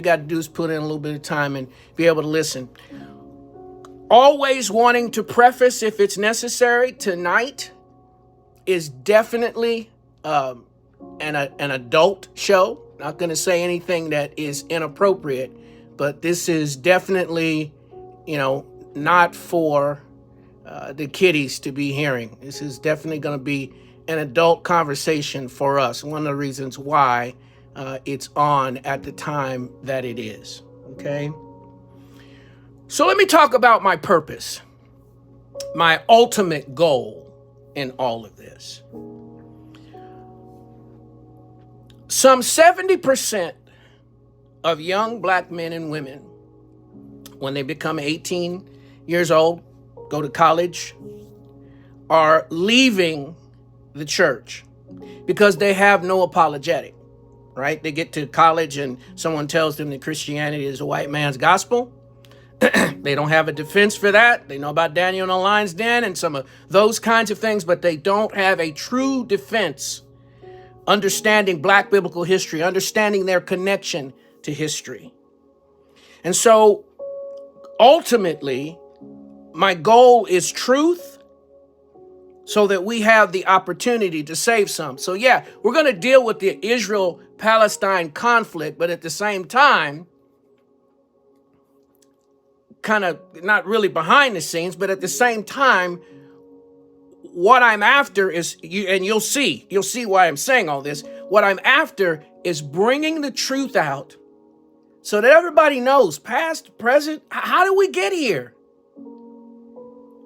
you got to do is put in a little bit of time and be able to listen. Always wanting to preface, if it's necessary, tonight is definitely an adult show. Not going to say anything that is inappropriate, but this is definitely, not for the kiddies to be hearing. This is definitely going to be an adult conversation for us. One of the reasons why it's on at the time that it is. Okay. So let me talk about my purpose, my ultimate goal in all of this. Some 70% of young black men and women, when they become 18 years old, go to college, are leaving the church because they have no apologetic, right? They get to college and someone tells them that Christianity is a white man's gospel. They don't have a defense for that. They know about Daniel in the lion's den and some of those kinds of things, but they don't have a true defense, understanding black biblical history, understanding their connection to history. And so ultimately, my goal is truth so that we have the opportunity to save some. So yeah, we're going to deal with the Israel-Palestine conflict, but at the same time, kind of not really behind the scenes, but at the same time, what I'm after is, you'll see why I'm saying all this. What I'm after is bringing the truth out so that everybody knows, past, present, how do we get here?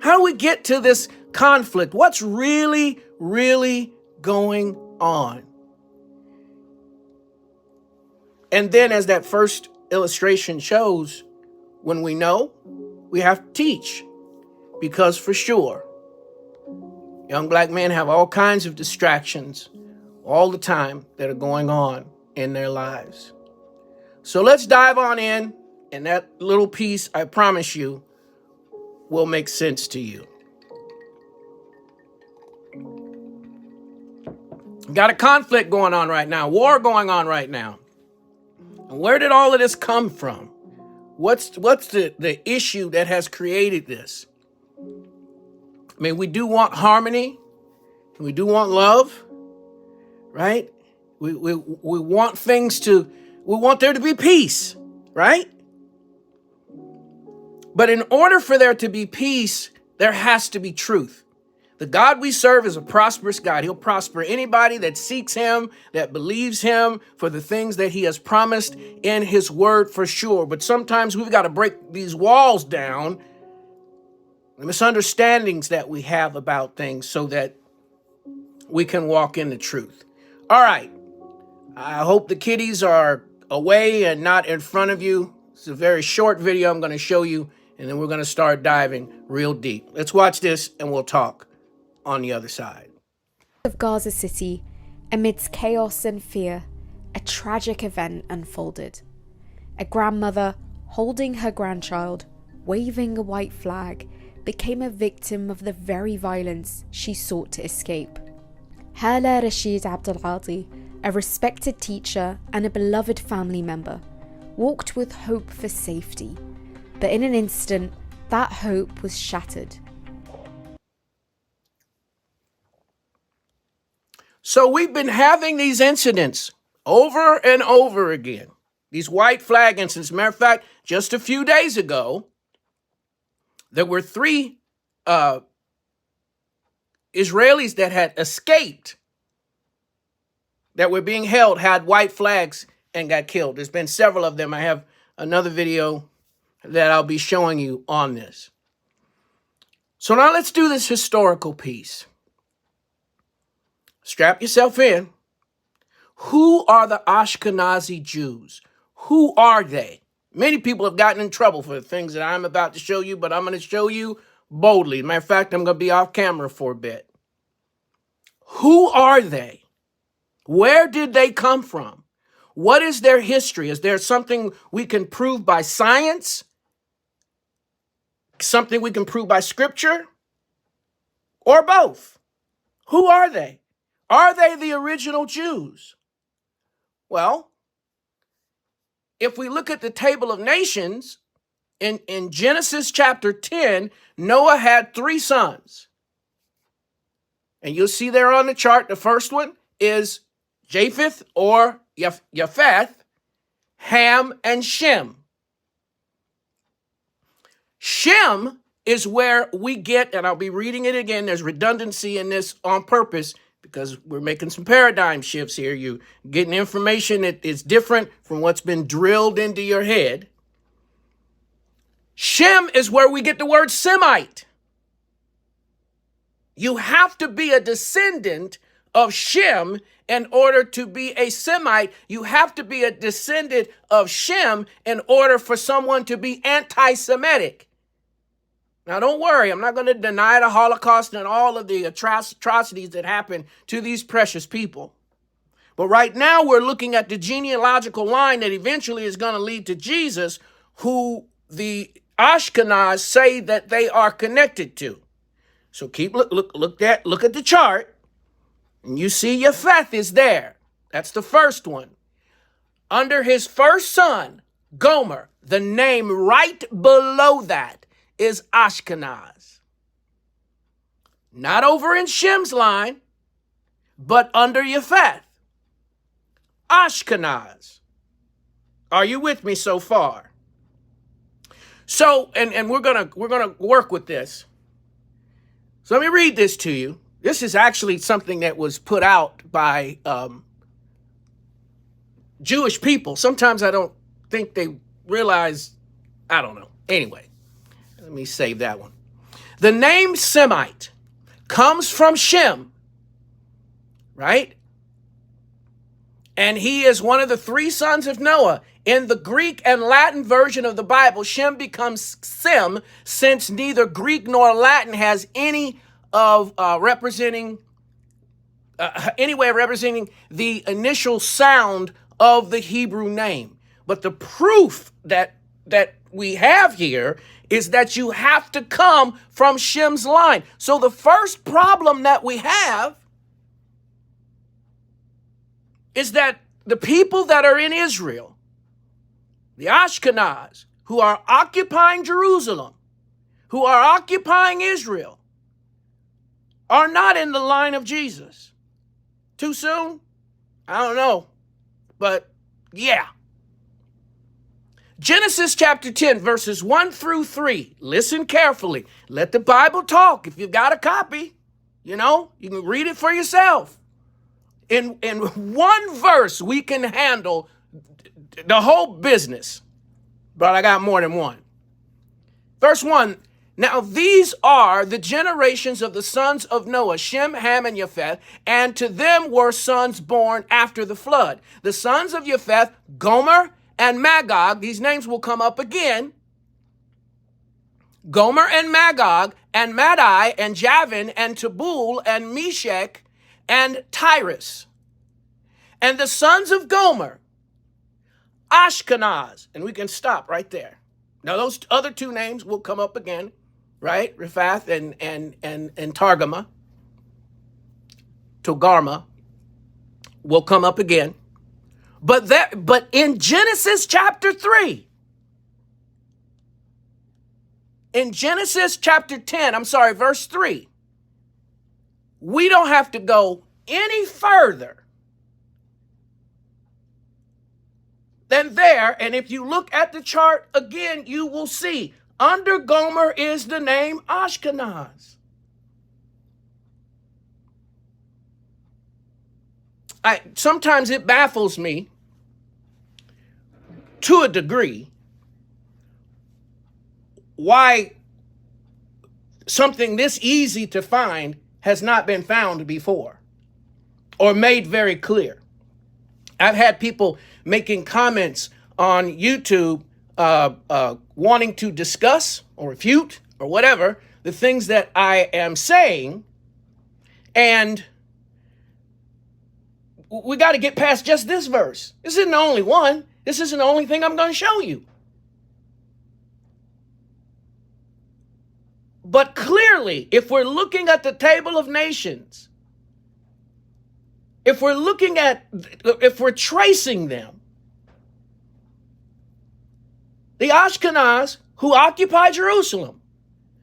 How do we get to this conflict? What's really, really going on? And then as that first illustration shows, when we know, we have to teach, because for sure, young black men have all kinds of distractions all the time that are going on in their lives. So let's dive on in, and that little piece, I promise you, will make sense to you. Got a conflict going on right now, war going on right now. And where did all of this come from? What's the issue that has created this? I mean, we do want harmony. We do want love, right? We want we want there to be peace, right? But in order for there to be peace, there has to be truth. The God we serve is a prosperous God. He'll prosper anybody that seeks him, that believes him for the things that he has promised in his word, for sure. But sometimes we've got to break these walls down, the misunderstandings that we have about things, so that we can walk in the truth. All right. I hope the kiddies are away and not in front of you. It's a very short video I'm going to show you, and then we're going to start diving real deep. Let's watch this and we'll talk on the other side. Of Gaza City, amidst chaos and fear, a tragic event unfolded. A grandmother holding her grandchild, waving a white flag, became a victim of the very violence she sought to escape. Hala Rashid Abdulhadi, a respected teacher and a beloved family member, walked with hope for safety, but in an instant, that hope was shattered. So we've been having these incidents over and over again, these white flag incidents. Matter of fact, just a few days ago, there were 3 Israelis that had escaped, that were being held, had white flags, and got killed. There's been several of them. I have another video that I'll be showing you on this. So now let's do this historical piece. Strap yourself in. Who are the Ashkenazi Jews? Who are they? Many people have gotten in trouble for the things that I'm about to show you, but I'm going to show you boldly. Matter of fact, I'm going to be off camera for a bit. Who are they? Where did they come from? What is their history? Is there something we can prove by science? Something we can prove by scripture? Or both? Who are they? Are they the original Jews? Well, if we look at the table of nations, in Genesis chapter 10, Noah had 3 sons. And you'll see there on the chart, the first one is Japheth or Japheth, Ham, and Shem. Shem is where we get, and I'll be reading it again, there's redundancy in this on purpose because we're making some paradigm shifts here. You're getting information that is different from what's been drilled into your head. Shem is where we get the word Semite. You have to be a descendant of Shem in order to be a Semite. You have to be a descendant of Shem in order for someone to be anti-Semitic. Now, don't worry. I'm not going to deny the Holocaust and all of the atrocities that happened to these precious people. But right now, we're looking at the genealogical line that eventually is going to lead to Jesus, who the Ashkenaz say that they are connected to. So look at the chart, and you see Japheth is there. That's the first one. Under his first son, Gomer, the name right below that is Ashkenaz. Not over in Shem's line, but under Japheth. Ashkenaz. Are you with me so far? So, and we're gonna work with this. So let me read this to you. This is actually something that was put out by Jewish people. Sometimes I don't think they realize, I don't know. Anyway, let me save that one. The name Semite comes from Shem, right? And he is one of the 3 sons of Noah. In the Greek and Latin version of the Bible, Shem becomes Sem, since neither Greek nor Latin has any of representing the initial sound of the Hebrew name. But the proof that we have here is that you have to come from Shem's line. So the first problem that we have is that the people that are in Israel, the Ashkenaz, who are occupying Jerusalem, who are occupying Israel, are not in the line of Jesus. Too soon? I don't know. But yeah. Genesis chapter 10, verses 1 through 3. Listen carefully. Let the Bible talk. If you've got a copy, you can read it for yourself. In one verse, we can handle the whole business, but I got more than one. Verse 1, now these are the generations of the sons of Noah, Shem, Ham, and Japheth, and to them were sons born after the flood. The sons of Japheth, Gomer and Magog, these names will come up again. Gomer and Magog, and Madai, and Javan, and Tabul, and Meshech, and Tyrus. And the sons of Gomer, Ashkenaz, and we can stop right there. Now those other 2 names will come up again, right? Rephath and Togarmah will come up again. But in Genesis chapter 3, in Genesis chapter 10, verse 3, we don't have to go any further than there. And if you look at the chart again, you will see under Gomer is the name Ashkenaz. Sometimes it baffles me to a degree why something this easy to find has not been found before or made very clear. I've had people making comments on YouTube wanting to discuss or refute or whatever the things that I am saying, and we got to get past just this verse. This isn't the only one. This isn't the only thing I'm going to show you. But clearly, if we're looking at the table of nations, if we're tracing them, The Ashkenaz who occupy Jerusalem,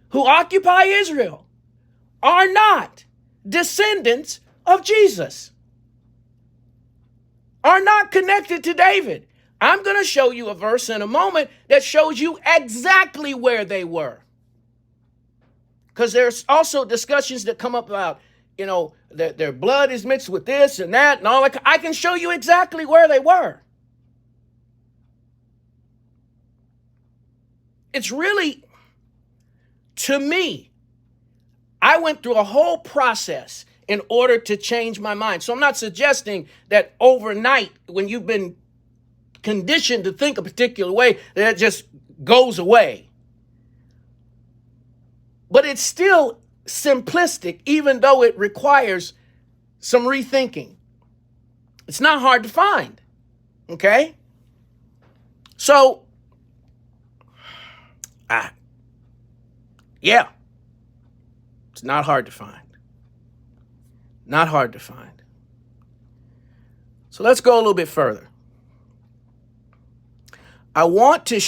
who occupy Israel, are not descendants of Jesus, are not connected to David. I'm going to show you a verse in a moment that shows you exactly where they were. Because there's also discussions that come up about, their blood is mixed with this and that and all that. I can show you exactly where they were. It's really, to me, I went through a whole process in order to change my mind. So I'm not suggesting that overnight, when you've been conditioned to think a particular way, that it just goes away. But it's still simplistic, even though it requires some rethinking. It's not hard to find, okay? So, yeah, it's not hard to find. Not hard to find. So let's go a little bit further. I want to